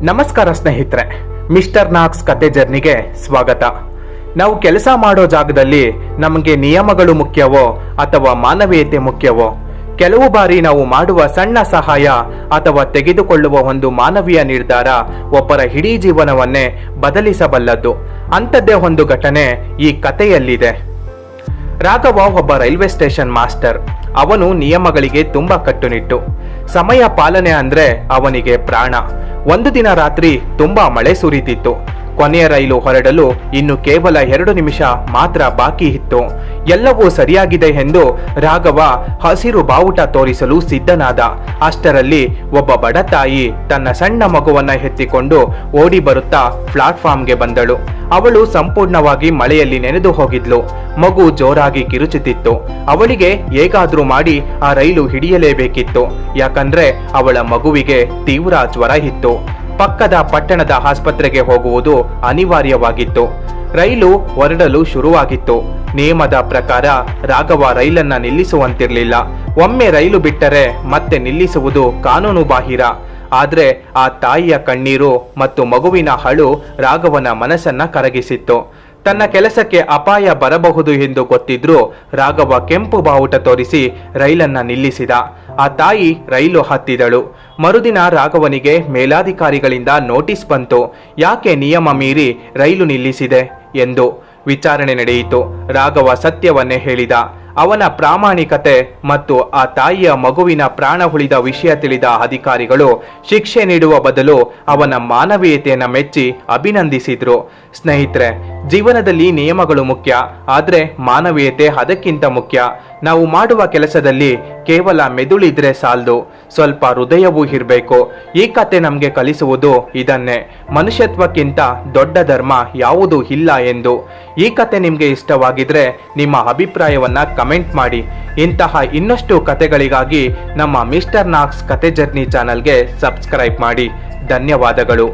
ನಮಸ್ಕಾರ ಸ್ನೇಹಿತರೆ, mister Knox ಕತೆ ಜರ್ನಿಗೆ ಸ್ವಾಗತ. ನಾವು ಕೆಲಸ ಮಾಡೋ ಜಾಗದಲ್ಲಿ ನಮಗೆ ನಿಯಮಗಳು ಮುಖ್ಯವೋ ಅಥವಾ ಮಾನವೀಯತೆ ಮುಖ್ಯವೋ? ಕೆಲವು ಬಾರಿ ನಾವು ಮಾಡುವ ಸಣ್ಣ ಸಹಾಯ ಅಥವಾ ತೆಗೆದುಕೊಳ್ಳುವ ಒಂದು ಮಾನವೀಯ ನಿರ್ಧಾರ ಒಬ್ಬರ ಇಡೀ ಜೀವನವನ್ನೇ ಬದಲಿಸಬಲ್ಲದ್ದು. ಅಂಥದ್ದೇ ಒಂದು ಘಟನೆ ಈ ಕಥೆಯಲ್ಲಿದೆ. ರಾಘವ ಒಬ್ಬ ರೈಲ್ವೆ ಸ್ಟೇಷನ್ ಮಾಸ್ಟರ್. ಅವನು ನಿಯಮಗಳಿಗೆ ತುಂಬಾ ಕಟ್ಟುನಿಟ್ಟು. ಸಮಯ ಪಾಲನೆ ಅಂದ್ರೆ ಅವನಿಗೆ ಪ್ರಾಣ. ಒಂದು ದಿನ ರಾತ್ರಿ ತುಂಬಾ ಮಳೆ ಸುರಿತಿತ್ತು. ಕೊನೆಯ ರೈಲು ಹೊರಡಲು ಇನ್ನು ಕೇವಲ 2 ನಿಮಿಷ ಮಾತ್ರ ಬಾಕಿ ಇತ್ತು. ಎಲ್ಲವೂ ಸರಿಯಾಗಿದೆ ಎಂದು ರಾಘವ ಹಸಿರು ಬಾವುಟ ತೋರಿಸಲು ಸಿದ್ಧನಾದ. ಅಷ್ಟರಲ್ಲಿ ಒಬ್ಬ ಬಡ ತಾಯಿ ತನ್ನ ಸಣ್ಣ ಮಗುವನ್ನ ಎತ್ತಿಕೊಂಡು ಓಡಿ ಬರುತ್ತಾ ಪ್ಲಾಟ್ಫಾರ್ಮ್ಗೆ ಬಂದಳು. ಅವಳು ಸಂಪೂರ್ಣವಾಗಿ ಮಳೆಯಲ್ಲಿ ನೆನೆದು ಹೋಗಿದ್ಲು. ಮಗು ಜೋರಾಗಿ ಕಿರುಚುತ್ತಿತ್ತು. ಅವಳಿಗೆ ಹೇಗಾದ್ರೂ ಮಾಡಿ ಆ ರೈಲು ಹಿಡಿಯಲೇಬೇಕಿತ್ತು. ಯಾಕಂದ್ರೆ ಅವಳ ಮಗುವಿಗೆ ತೀವ್ರ ಜ್ವರ ಇತ್ತು. ಪಕ್ಕದ ಪಟ್ಟಣದ ಆಸ್ಪತ್ರೆಗೆ ಹೋಗುವುದು ಅನಿವಾರ್ಯವಾಗಿತ್ತು. ರೈಲು ಹೊರಡಲು ಶುರುವಾಗಿತ್ತು. ನಿಯಮದ ಪ್ರಕಾರ ರಾಘವ ರೈಲನ್ನ ನಿಲ್ಲಿಸುವಂತಿರ್ಲಿಲ್ಲ. ಒಮ್ಮೆ ರೈಲು ಬಿಟ್ಟರೆ ಮತ್ತೆ ನಿಲ್ಲಿಸುವುದು ಕಾನೂನು ಬಾಹಿರ. ಆದ್ರೆ ಆ ತಾಯಿಯ ಕಣ್ಣೀರು ಮತ್ತು ಮಗುವಿನ ಅಳು ರಾಘವನ ಮನಸ್ಸನ್ನ ಕರಗಿಸಿತ್ತು. ತನ್ನ ಕೆಲಸಕ್ಕೆ ಅಪಾಯ ಬರಬಹುದು ಎಂದು ಗೊತ್ತಿದ್ರೂ ರಾಘವ ಕೆಂಪು ಬಾವುಟ ತೋರಿಸಿ ರೈಲನ್ನ ನಿಲ್ಲಿಸಿದ. ಆ ತಾಯಿ ರೈಲು ಹತ್ತಿದಳು. ಮರುದಿನ ರಾಘವನಿಗೆ ಮೇಲಾಧಿಕಾರಿಗಳಿಂದ ನೋಟಿಸ್ ಬಂತು. ಯಾಕೆ ನಿಯಮ ಮೀರಿ ರೈಲು ನಿಲ್ಲಿಸಿದೆ ಎಂದು ವಿಚಾರಣೆ ನಡೆಯಿತು. ರಾಘವ ಸತ್ಯವನ್ನೇ ಹೇಳಿದ. ಅವನ ಪ್ರಾಮಾಣಿಕತೆ ಮತ್ತು ಆ ತಾಯಿಯ ಮಗುವಿನ ಪ್ರಾಣ ಉಳಿದ ವಿಷಯ ತಿಳಿದ ಅಧಿಕಾರಿಗಳು ಶಿಕ್ಷೆ ನೀಡುವ ಬದಲು ಅವನ ಮಾನವೀಯತೆಯನ್ನ ಮೆಚ್ಚಿ ಅಭಿನಂದಿಸಿದ್ರು. ಸ್ನೇಹಿತರೆ, ಜೀವನದಲ್ಲಿ ನಿಯಮಗಳು ಮುಖ್ಯ, ಆದ್ರೆ ಮಾನವೀಯತೆ ಅದಕ್ಕಿಂತ ಮುಖ್ಯ. ನಾವು ಮಾಡುವ ಕೆಲಸದಲ್ಲಿ ಕೇವಲ ಮೆದುಳಿದ್ರೆ ಸಾಲದು, ಸ್ವಲ್ಪ ಹೃದಯವೂ ಇರಬೇಕು. ಈ ಕತೆ ನಮಗೆ ಕಲಿಸುವುದು ಇದನ್ನೇ, ಮನುಷ್ಯತ್ವಕ್ಕಿಂತ ದೊಡ್ಡ ಧರ್ಮ ಯಾವುದೂ ಇಲ್ಲ ಎಂದು. ಈ ಕತೆ ನಿಮಗೆ ಇಷ್ಟವಾಗಿದ್ರೆ ನಿಮ್ಮ ಅಭಿಪ್ರಾಯವನ್ನ ಕಮೆಂಟ್ ಮಾಡಿ. ಇಂತಹ ಇನ್ನಷ್ಟು ಕತೆಗಳಿಗಾಗಿ ನಮ್ಮ ಮಿಸ್ಟರ್ ನಾಕ್ಸ್ ಕತೆ ಜರ್ನಿ ಚಾನಲ್ಗೆ ಸಬ್ಸ್ಕ್ರೈಬ್ ಮಾಡಿ. ಧನ್ಯವಾದಗಳು.